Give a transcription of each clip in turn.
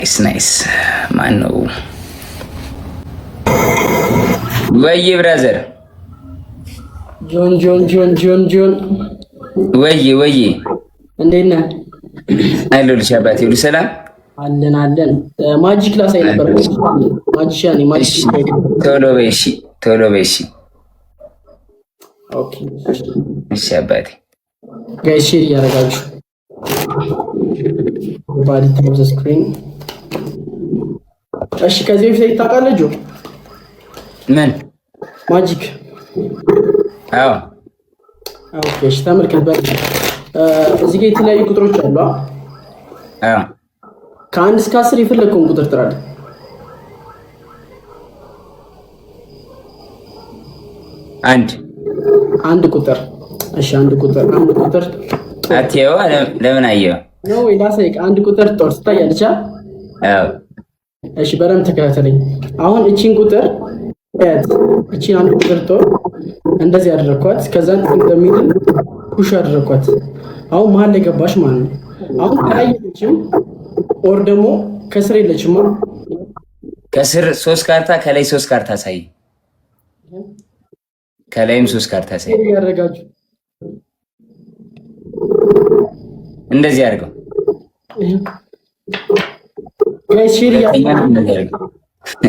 ናይስ ማን ነው? ወይ ብራዘር ጆን ወይ እንዴት ነህ? አይሎልሽ አባቴ ሁሉ ሰላም አለን። ማጂክ ላሳይ ነበር። ማጂሻኒ ቶሎ በይ እሺ። ኦኬ እሺ አባቴ ጋይስ ሼር እያደረጋችሁ ባዲ ታብ ዘ ስክሪን። እሺ ከዚህ በፊት ታውቃለህ ጆ? ምን ማጂክ? አዎ ኦኬ እሺ ተመልከት። እዚህ ጋር የተለያዩ ቁጥሮች አሉ። አዎ ከ1 እስከ 10 የፈለግከውን ቁጥር ጥራለህ። አንድ ቁጥር። እሺ አንድ ቁጥር አትየው። ለምን አየው ነው ወይ ላሳይክ። አንድ ቁጥር ጦር ትታያለች። አዎ እሺ በደምብ ተከታተለኝ። አሁን እቺን ቁጥር እቺን አንድ ቁጥር ጦር እንደዚህ አደረኳት። ከዛን እንደሚል ፑሽ አደረኳት። አሁን መሀል ላይ ገባሽ ማለት ነው። አሁን ከላይ የለችም ኦር ደግሞ ከስር የለችም። ከስር 3 ካርታ ከላይ 3 ካርታ ሳይ ከላይም 3 ካርታ ሳይ ያደርጋችሁ እንደዚህ አድርገው። ጋይስ ሼር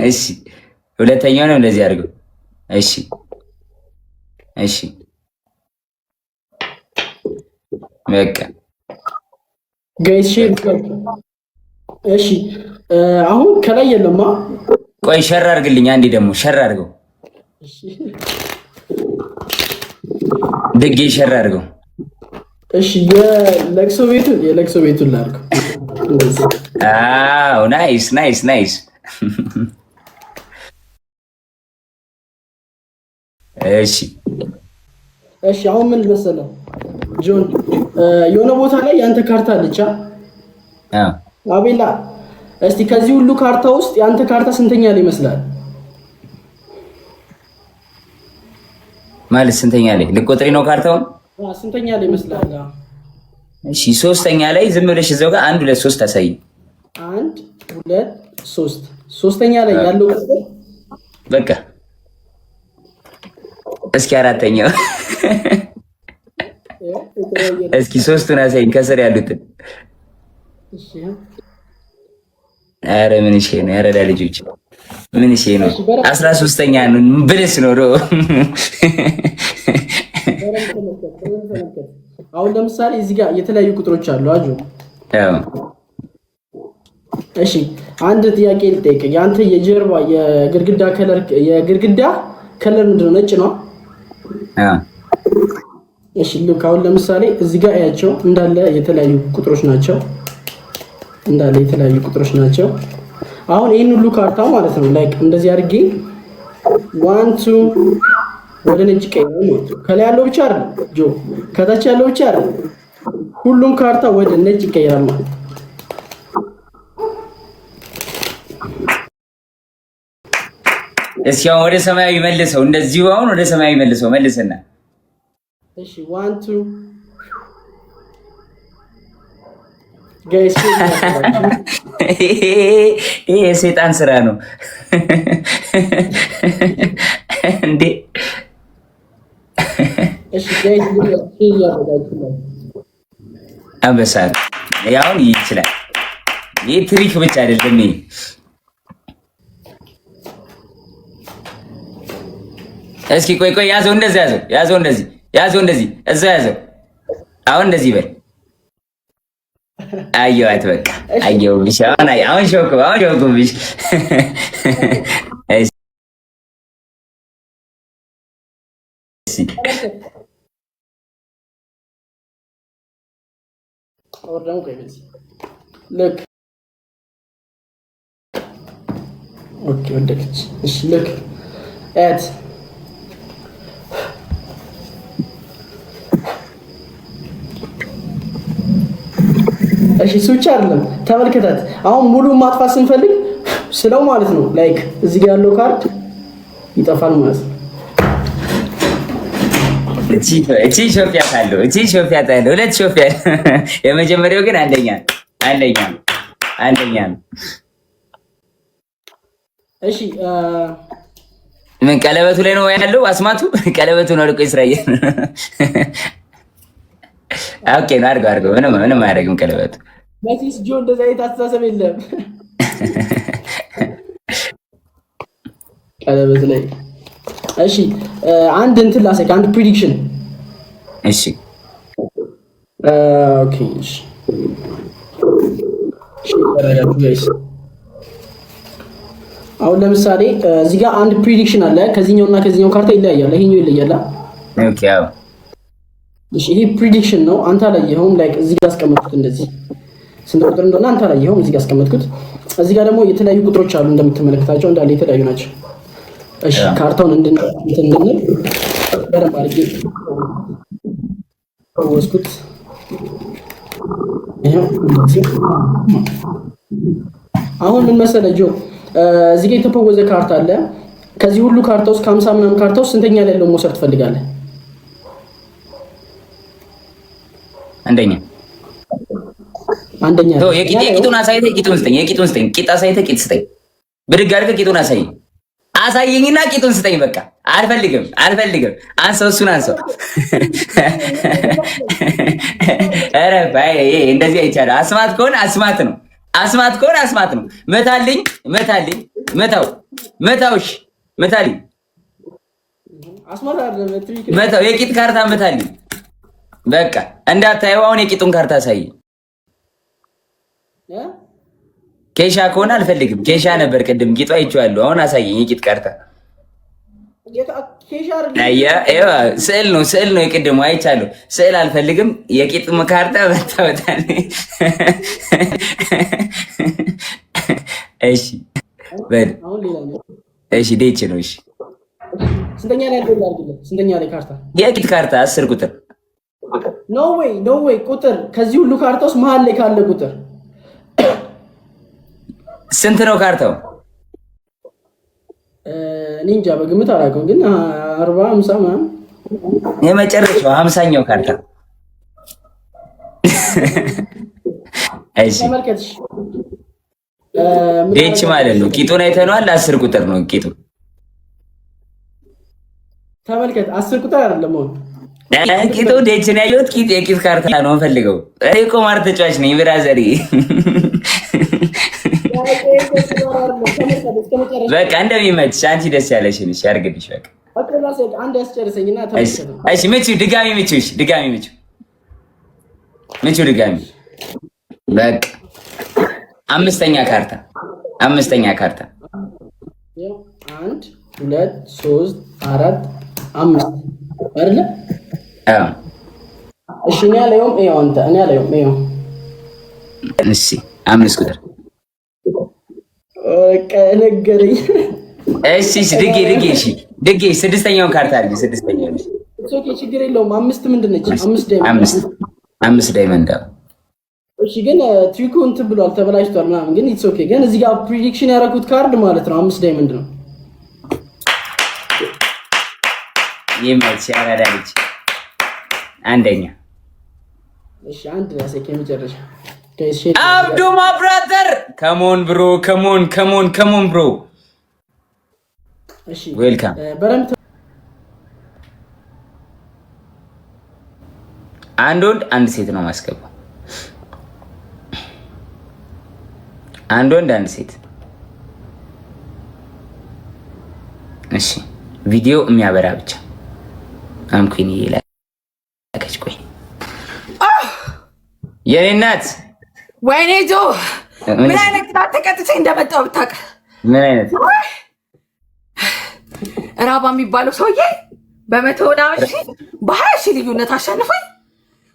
እሺ ሁለተኛው ነው እንደዚህ አድርገው። እሺ በቃ ጋይስ ሼር። እሺ አሁን ከላይ የለማ። ቆይ ሸር አድርግልኝ አንዴ፣ ደግሞ ሸር አድርገው። ድጌ ሸር አድርገው። እሺ የለቅሶ ቤቱን ላድርገው እንደዚህ። አዎ ናይስ። እሺ አሁን ምን መሰለህ ጆን፣ የሆነ ቦታ ላይ ያንተ ካርታ አለች። አቤላ እስቲ ከዚህ ሁሉ ካርታ ውስጥ ያንተ ካርታ ስንተኛ ላይ ይመስላል? ማለት ስንተኛ ላይ ልቆጥሪ ነው ካርታውን? ስንተኛ ላይ ይመስላል? እሺ ሶስተኛ ላይ ዝም ብለሽ እዛው ጋር 1 2 3 ታሳይ። 1 2 3 ሶስተኛ ላይ ያለው ቁጥር በቃ እስኪ አራተኛው እስኪ ሶስቱን አሳይኝ ከስር ያሉትን። ኧረ ምን እሺ ነው ያረዳ ልጆች ምን እሺ ነው 13ኛ ነው ብለስ ነው ዶ አሁን ለምሳሌ እዚህ ጋር የተለያዩ ቁጥሮች አሉ አጆ። እሺ አንድ ጥያቄ ልጠይቅ። ያንተ የጀርባ የግድግዳ ከለር ምንድን ነው? ነጭ ነው? እሺ ልክ አሁን ለምሳሌ እዚህ ጋር ያቸው እንዳለ የተለያዩ ቁጥሮች ናቸው። አሁን ይሄን ሁሉ ካርታ ማለት ነው ላይክ እንደዚህ አድርጌ 1 2 ወደ ነጭ ቀይ ነው። ከላይ ያለው ብቻ አይደለም ጆ፣ ከታች ያለው ብቻ አይደለም፣ ሁሉም ካርታ ወደ ነጭ ይቀየራል ማለት ነው። እስኪ አሁን ወደ ሰማያዊ መልሰው፣ እንደዚሁ አሁን ወደ ሰማያዊ መልስና እሺ 1 2 ጋይስ ይሄ የሰይጣን ስራ ነው እንዴ? እሺ ጋይስ ያደርጋችሁ አንበሳል ያውን ይችላል። ይሄ ትሪክ ብቻ አይደለም። ይሄ እስኪ ቆይ ያዘው፣ እንደዚህ ያዘው እንደዚህ እዛ ያዘው። አሁን እንደዚህ በል። አየዋት በቃ አየሁብሽ። አሁን ሾኩብሽ። ኦኬ ወደቀች። እሺ ልክ አት እሺ ሱቻ አይደለም ተመልከታት። አሁን ሙሉ ማጥፋት ስንፈልግ ስለው ማለት ነው ላይክ እዚህ ጋር ያለው ካርድ ይጠፋል ማለት ነው። እቺ ሾፊያ ካለው ሁለት ሾፊያ። የመጀመሪያው ግን አንደኛ አንደኛ ነው። እሺ ምን ቀለበቱ ላይ ነው ያለው? አስማቱ ቀለበቱ ነው ልቆ ይስራየ። ኦኬ ነው አድርገው። ምንም አያደርግም ቀለበቱ። መሲስ ጆ እንደዛ አይነት አስተሳሰብ የለም ቀለበት ላይ። እሺ አንድ እንትን ላሳይክ፣ አንድ ፕሪዲክሽን። እሺ ኦኬ እሺ ጋይስ አሁን ለምሳሌ እዚህ ጋር አንድ ፕሪዲክሽን አለ። ከዚህኛውና ከዚህኛው ካርታ ይለያያል። ይሄኛው ይለያያል። ኦኬ አዎ እሺ ይሄ ፕሪዲክሽን ነው። አንተ አላየኸውም። ላይክ እዚህ ጋር አስቀመጥኩት። እንደዚህ ስንት ቁጥር እንደሆነ አንተ አላየኸውም። እዚህ ጋር አስቀመጥኩት። እዚህ ጋር ደግሞ የተለያዩ ቁጥሮች አሉ እንደምትመለከታቸው እንዳለ የተለያዩ ናቸው። እሺ ካርታውን እንድንል በደንብ አድርጌ ወስኩት። አሁን ምን መሰለህ ጆ፣ እዚህ ጋር የተፈወዘ ካርታ አለ። ከዚህ ሁሉ ካርታ ውስጥ ከ50 ምናምን ካርታ ውስጥ ስንተኛ ላይ ያለው መውሰድ ትፈልጋለህ? አንደኛ የቂጡን አሳይተህ ቂጡን ስጠኝ። የቂጡን ስጠኝ። ቂጥ አሳይተህ ቂጥ ስጠኝ። ብድግ አድርገህ ቂጡን አሳየኝና ቂጡን ስጠኝ። በቃ አልፈልግም። አንሰው፣ እሱን አንሰው። ኧረ ባይ እንደዚህ አይቻልም። አስማት ከሆነ አስማት ነው። መታልኝ። መታውሽ መታልኝ። መታው የቂጥ ካርታ መታልኝ። በቃ እንዳታየው። አሁን የቂጡን ካርታ አሳየኝ። ኬሻ ከሆነ አልፈልግም። ኬሻ ነበር ቅድም ቂጧ አይቼዋለሁ። አሁን አሳየኝ የቂጥ ካርታ። ስዕል ነው የቅድሙ አይቻለሁ። ስዕል አልፈልግም። የቂጥ ካርታ መታወታል። እሺ እሺ ዴች ነው። እሺ ስንተኛ ላይ ያለው? ስንተኛ ላይ ካርታ? የቂጥ ካርታ 10 ቁጥር። ኖ ዌይ ቁጥር ከዚህ ሁሉ ካርታ ውስጥ መሀል ላይ ካለ ቁጥር ስንት ነው ካርታው? እኔ እንጃ በግምት አላውቅም፣ ግን 40 50 ምናምን የመጨረሻው 50ኛው ካርታ። እሺ ተመልከትሽ ዴች ማለት ነው። ቂጡን አይተነዋል። 10 ቁጥር ነው ቂጡ። ተመልከት 10 ቁጥር አይደለም አሁን ቂጡ ዴች ነው ያየሁት። ቂጥ የቂጥ ካርታ ነው ፈልገው። እኔ እኮ ማር ተጫዋች ነኝ ብራዘሪ። በቃ እንደሚመችሽ አንቺ ደስ ያለሽን እሺ አድርግልሽ። በቃ አንድ ያስጨርሰኝና ተመልከት። እሺ ምቺው ድጋሚ ምቺው ድጋሚ። በቃ አምስተኛ ካርታ 1 2 3 4 5 አይደለ? አዎ እሺ እኔ አላየሁም። አንተ እኔ አላየሁም። እሺ 5 ቁጥር ነገረኝ። እሺ ድጌ 6ኛውን ካርታ አድርጊ። 6ኛውን ኦኬ ችግር የለውም። 5 ምንድን ነች? 5 ዳይመንድ። እሺ ግን ትሪኩ እንትን ብሏል ተበላሽቷል ምናምን፣ ግን ኢትስ ኦኬ። ግን እዚህ ጋር ፕሪዲክሽን ያደረኩት ካርድ ማለት ነው 5 ዳይመንድ ነው። ይመች ያራዳልች አንደኛ። እሺ አንድ ያሰከ የመጨረሻ አብዱ ማብራተር ከሞን ብሮ ከሞን ብሮ። እሺ ዌልካም። አንድ ወንድ አንድ ሴት ነው ማስገባው። አንድ ወንድ አንድ ሴት። እሺ ቪዲዮ የሚያበራ ብቻ አምኩኝ ይላል። ቆይ የኔ እናት ወይኔ ጆ ምን አይነት ቅጣት ተቀጥቼ እንደመጣሁ ብታውቅ። ምን አይነት ራባ የሚባለው ሰውዬ በ100 ሺህ በ20 ሺህ ልዩነት አሸንፎኝ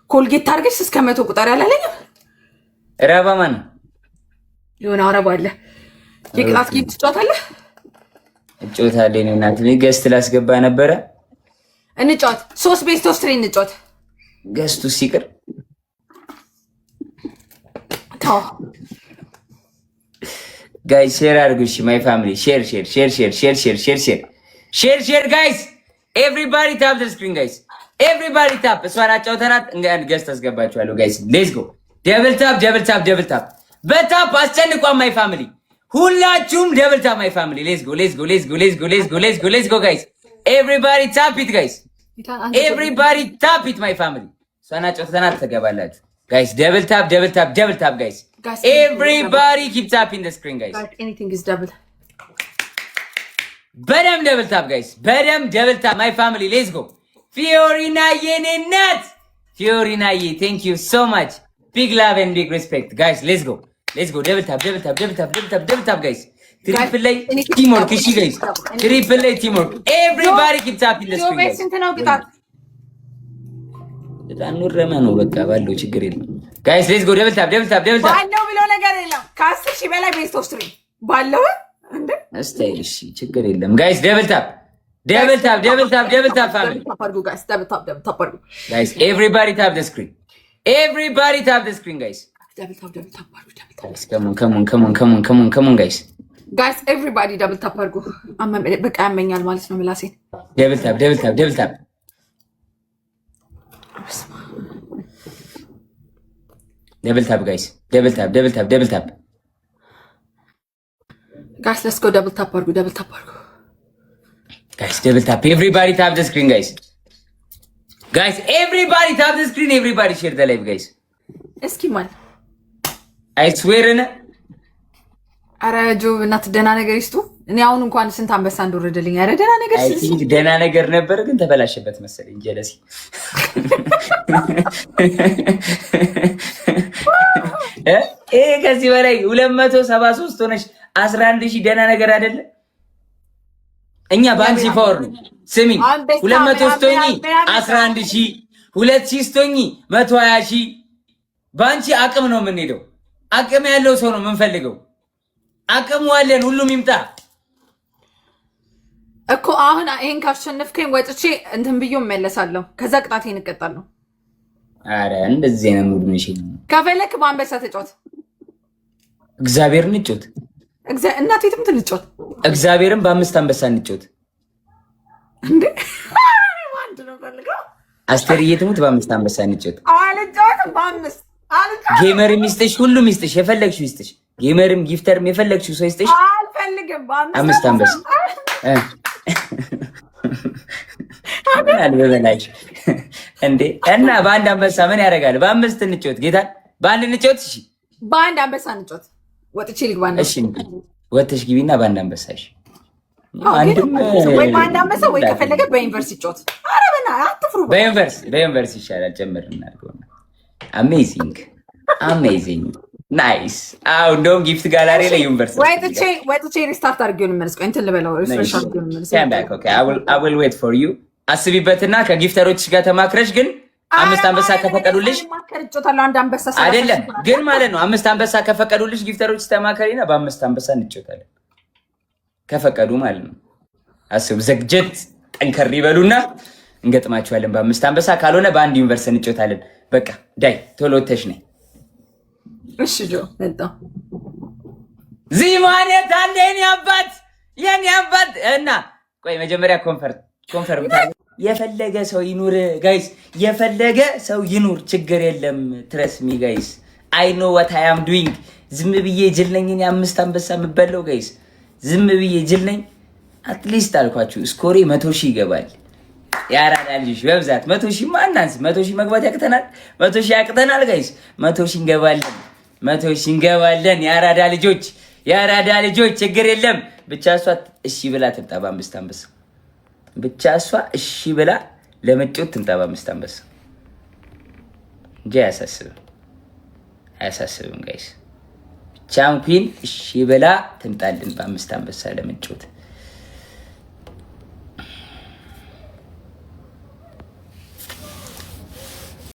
ኮልጌት ታርገሽ እስከ 100 ቁጥር ያላለኝም። ራባ ማን የሆነ አረባ አለ። የቅጣት ጌም ትጫወታለህ? እጫወታለሁ። እኔ እናት ገስት ላስገባ ነበረ። እንጫወት። 3 ቤስት ኦፍ 3 እንጫወት። ገስቱ ሲቅር ጋይስ ሼር አድርጉ። እሺ ማይ ፋሚሊ ሼር ጋይስ ኤቭሪባዲ ታፕ ዘ ስክሪን ጋይስ ኤቭሪባዲ ታፕ። እሷን አጫውተናት ገስት አስገባችኋለሁ ጋይስ። ሌትስ ጎ ደብል ታፕ በታፕ አስጨንቋ ማይ ፋሚሊ ሁላችሁም ደብል ታፕ ማይ ፋሚሊ ሌትስ ጎ ሌትስ ጎ ሌትስ ጎ ሌትስ ጎ ሌትስ ጎ ሌትስ ጎ ሌትስ ጎ ጋይስ ኤቭሪባዲ ታፕ ኢት ጋይስ ኤቭሪባዲ ታፕ ኢት ማይ ፋሚሊ ሰናጨው ተናት ተገባላችሁ ጋይስ ደብል ታፕ ጋይስ ኤቭሪባዲ ኪፕ ታፒንግ ዘ ስክሪን ጋይስ ኤኒቲንግ ኢዝ ደብል በደም ደብል ታፕ ጋይስ በደም ደብል ታፕ ማይ ፋሚሊ ሌትስ ጎ ፊዮሪና የኔ ናት ፊዮሪናዬ ቴንክ ዩ ሶ ማች ቢግ ላቭ ኤንድ ቢግ ሪስፔክት ጋይስ ሌትስ ጎ ደብል ታፕ ጋይስ ትሪፕል ላይ ቲምወርክ እሺ ጋይስ ትሪፕል ላይ ቲምወርክ ኤቭሪባዲ ኪፕ ታፒንግ ዘ ስክሪን ጋይስ ስንት ነው ቅጣት ኑረመ ነው በቃ ባለው ችግር የለም ጋይስ ሌትስ ጎ ደብል ታፕ ባለው ብሎ ነገር የለም ከ10 ሺህ በላይ ቤስት ኦፍ 3 ባለው እንዴ እስቲ እሺ ችግር የለም ጋይስ ደብል ታፕ family guys double tap guys everybody tap the screen guys double tap guys come on guys everybody double tap አድርጉ በቃ ያመኛል ማለት ነው ምላሴ double tap guys double tap guys let's go double tap አድርጉ guys double tap everybody tap the screen guys everybody tap the screen everybody share the live guys እስኪ ማን I swear እና አራጆ እናት ደህና ነገር ይስጡ እኔ አሁን እንኳን ስንት አንበሳ እንደወረደልኝ አረ ደህና ነገር ሲል ደህና ነገር ነበር ግን ተበላሸበት መሰለኝ ጀለሲ ከዚህ በላይ 273 ሆነሽ 11000 ደህና ነገር አይደለ እኛ ባንቺ ፓወር ነው ስሚኝ 200 ስቶኝ 11000 2000 ስቶኝ 120000 ባንቺ አቅም ነው የምንሄደው አቅም ያለው ሰው ነው የምንፈልገው አቅም ዋለን ሁሉም ይምጣ እኮ አሁን ይሄን ካሸነፍከኝ ወጥቼ እንትን ብዬ እመለሳለሁ ከዛ ቅጣቴን እቀጣለሁ አረ እንደዚህ ነው ሙድ ነሽ ከፈለክ በአንበሳ ተጫወት እግዚአብሔርን እንጫወት እናቴ ትምት ልጫወት እግዚአብሔርን በአምስት አንበሳ እንጫወት እንዴ ዋንድ ነው ፈልገው አስተርዬ ትሙት በአምስት አንበሳ እንጫወት አልጫወት በአምስት ጌመር ሚስጥሽ ሁሉ ሚስጥሽ የፈለግሽው ይስጥሽ ጌመርም ጊፍተርም የፈለግሽው ሰው ይስጥሽ አልፈልግም በአምስት አንበሳ አልበላሽ እንዴ እና በአንድ አንበሳ ምን ያደርጋል በአምስት እንጫወት ጌታ በአንድ እንጫወት እሺ በአንድ አንበሳ እንጫወት ወጥቼ ልግባና እሺ ወጥሽ ግቢና በአንድ አንበሳ እሺ አንድም ወይ በአንድ አንበሳ ወይ ከፈለገ በዩኒቨርሲቲ ጫወት ኧረ በና አትፍሩ በዩኒቨርሲቲ ይሻላል ጨምር እናድርገውና አሜዚንግ ናይስ አው እንደውም ጊፍት ጋላሪ ላይ ዩኒቨርሲቲ ወጥቼ ሪስታርት አድርጌው እንመለስ ቆይ እንትን ልበለው ሪፍሬሽ አድርጌው እንመለስ ባክ ኦኬ I will wait for you አስቢበትና ከጊፍተሮችሽ ጋር ተማክረሽ ግን አምስት አንበሳ ከፈቀዱልሽ ማከርጮታል አንድ አንበሳ አይደለም ግን ማለት ነው አምስት አንበሳ ከፈቀዱልሽ ጊፍተሮች ተማከሪና በአምስት አንበሳ እንጫወታለን ከፈቀዱ ማለት ነው አስቡ ዘግጀት ጠንከር ይበሉና እንገጥማቸዋለን በአምስት አንበሳ ካልሆነ በአንድ ዩኒቨርሲቲ እንጫወታለን በቃ ዳይ ቶሎ ተሽ ነኝ እሺ ጆ መጣ ዚማኔ ታንዴኒ አባት እና ቆይ መጀመሪያ ኮንፈርም የፈለገ ሰው ይኑር ጋይስ የፈለገ ሰው ይኑር ችግር የለም ትረስ ሚ ጋይስ አይ ኖ ዋት አይ አም ዱይንግ ዝም ብዬ ጅል ነኝ እኔ አምስት አንበሳ የምበለው ጋይስ ዝም ብዬ ጅል ነኝ አትሊስት አልኳችሁ ስኮሬ 100,000 ይገባል ያራዳ ልጅ በብዛት 100,000 ማናንስ 100,000 መግባት ያቅተናል 100,000 ያቅተናል ጋይስ 100,000 እንገባለን ያራዳ ልጆች ችግር የለም ብቻ እሷ እሺ ብላ ትምጣ በአምስት አንበሳ ብቻ እሷ እሺ ብላ ለመጫወት ትምጣ በአምስት አንበሳ እንጂ አያሳስብም ጋይስ ቻምፒዮን እሺ ብላ ትምጣልን በአምስት አንበሳ ለመጫወት